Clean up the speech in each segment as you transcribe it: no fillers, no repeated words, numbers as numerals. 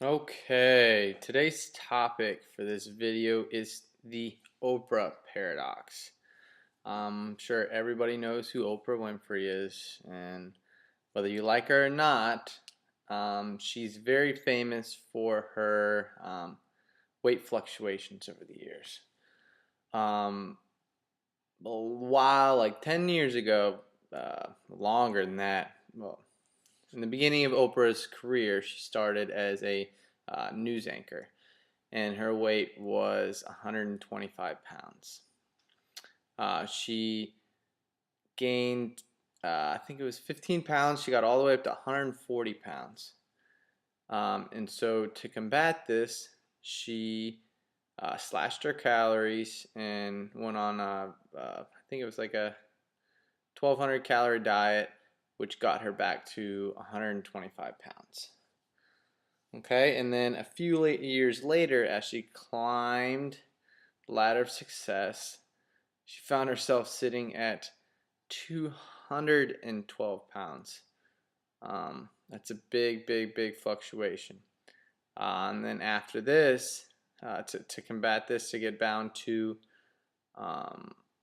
Okay, today's topic for this video is the Oprah Paradox. I'm sure everybody knows who Oprah Winfrey is, and whether you like her or not, she's very famous for her weight fluctuations over the years. Um, a while, like 10 years ago, longer than that, well, in the beginning of Oprah's career, she started as a news anchor, and her weight was 125 pounds. She gained, I think it was 15 pounds. She got all the way up to 140 pounds. And so to combat this, she slashed her calories and went on I think it was like a 1,200 calorie diet, which got her back to 125 pounds. Okay, and then a few years later, as she climbed the ladder of success, she found herself sitting at 212 pounds. That's a big fluctuation. And then after this, to combat this, to get down to a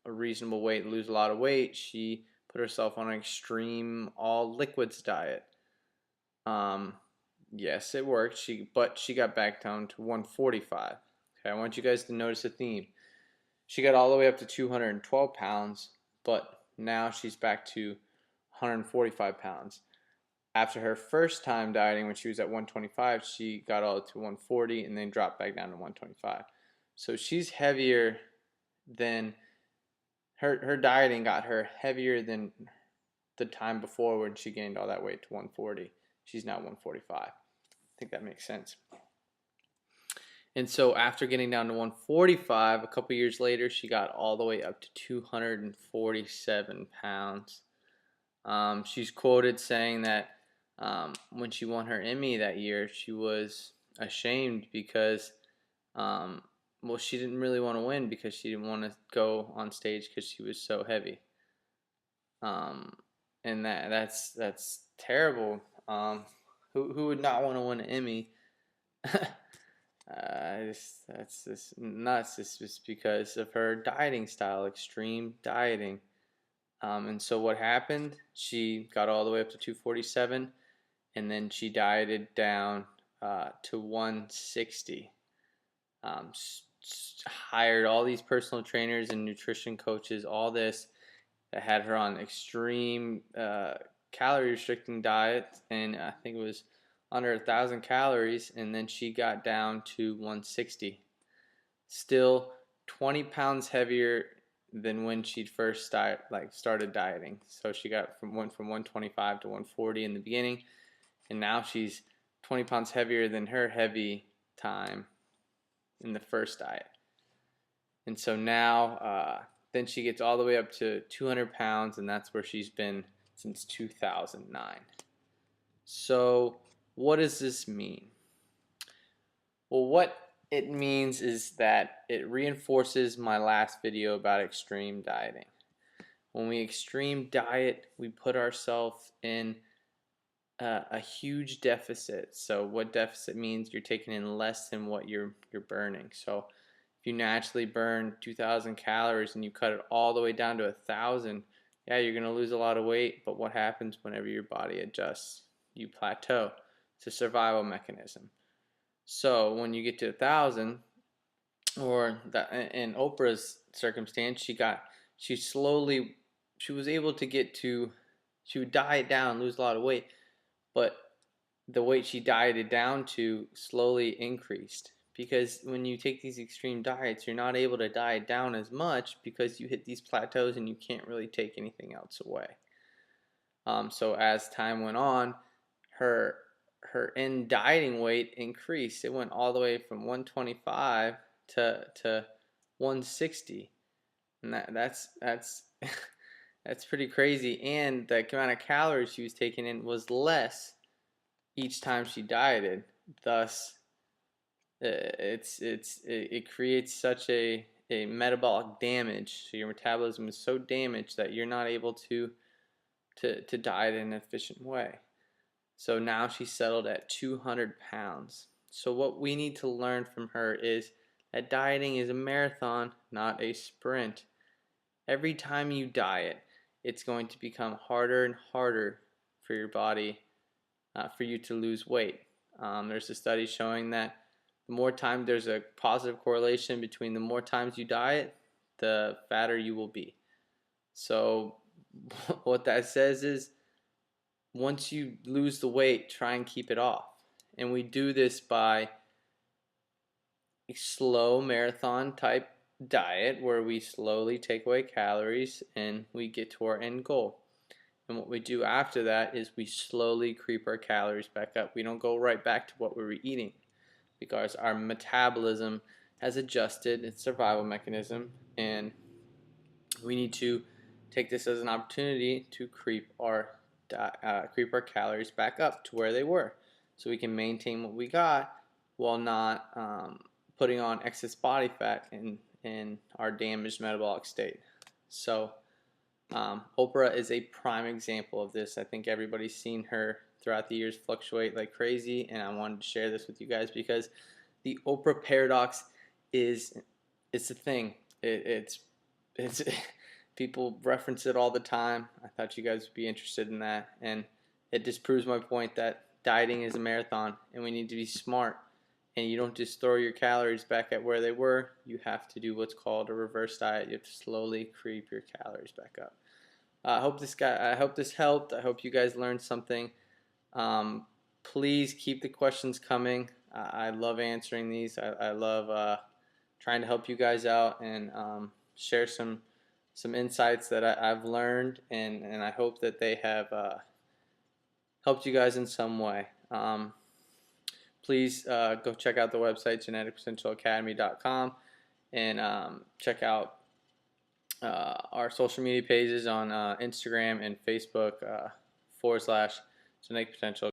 reasonable weight, lose a lot of weight, she put herself on an extreme all liquids diet. Yes, it worked. But she got back down to 145. Okay, I want you guys to notice a theme. She got all the way up to 212 pounds, but now she's back to 145 pounds. After her first time dieting, when she was at 125, she got all to 140 and then dropped back down to 125. So she's heavier than her dieting got her heavier than the time before when she gained all that weight to 140. She's now 145. I think that makes sense. And so after getting down to 145, a couple years later, she got all the way up to 247 pounds. She's quoted saying that when she won her Emmy that year, she was ashamed because, well, she didn't really want to win because she didn't want to go on stage because she was so heavy. And that's terrible. Who would not want to win an Emmy? That's just nuts. It's just because of her dieting style, extreme dieting. And so what happened? She got all the way up to 247, and then she dieted down to 160. Hired all these personal trainers and nutrition coaches, all this that had her on extreme calorie restricting diet, and I think it was under 1,000 calories, and then she got down to 160. Still 20 pounds heavier than when she'd first started dieting. So she went from 125 to 140 in the beginning, and now she's 20 pounds heavier than her heavy time in the first diet. And so now, then she gets all the way up to 200 pounds, and that's where she's been since 2009. So what does this mean? Well, what it means is that it reinforces my last video about extreme dieting. When we extreme diet, we put ourselves in a huge deficit. So what deficit means? You're taking in less than what you're burning. So if you naturally burn 2,000 calories and you cut it all the way down to 1,000, yeah, you're going to lose a lot of weight. But what happens whenever your body adjusts? You plateau. It's a survival mechanism. So when you get to 1,000, or that in Oprah's circumstance, she was able to get to, she would diet down, lose a lot of weight, but the weight she dieted down to slowly increased. Because when you take these extreme diets, you're not able to diet down as much because you hit these plateaus and you can't really take anything else away. So as time went on, her end dieting weight increased. It went all the way from 125 to 160, and that's that's pretty crazy. And the amount of calories she was taking in was less each time she dieted. Thus, it creates such a metabolic damage. So your metabolism is so damaged that you're not able to diet in an efficient way. So now she's settled at 200 pounds. So what we need to learn from her is that dieting is a marathon, not a sprint. Every time you diet, it's going to become harder and harder for your body, for you to lose weight. There's a study showing that the more time, there's a positive correlation between the more times you diet, the fatter you will be. So what that says is once you lose the weight, try and keep it off. And we do this by a slow marathon type diet where we slowly take away calories and we get to our end goal. And what we do after that is we slowly creep our calories back up. We don't go right back to what we were eating because our metabolism has adjusted its survival mechanism, and we need to take this as an opportunity to creep our calories back up to where they were, so we can maintain what we got while not putting on excess body fat in our damaged metabolic state. So Oprah is a prime example of this. I think everybody's seen her throughout the years fluctuate like crazy, and I wanted to share this with you guys because the Oprah Paradox it's a thing. It's people reference it all the time. I thought you guys would be interested in that, and it just proves my point that dieting is a marathon, and we need to be smart. And you don't just throw your calories back at where they were. You have to do what's called a reverse diet. You have to slowly creep your calories back up. I hope this helped. I hope you guys learned something. Please keep the questions coming. I love answering these. I love trying to help you guys out and share some insights that I've learned, and I hope that they have helped you guys in some way. Please go check out the website geneticpotentialacademy.com and check out our social media pages on Instagram and Facebook /Genetic Potential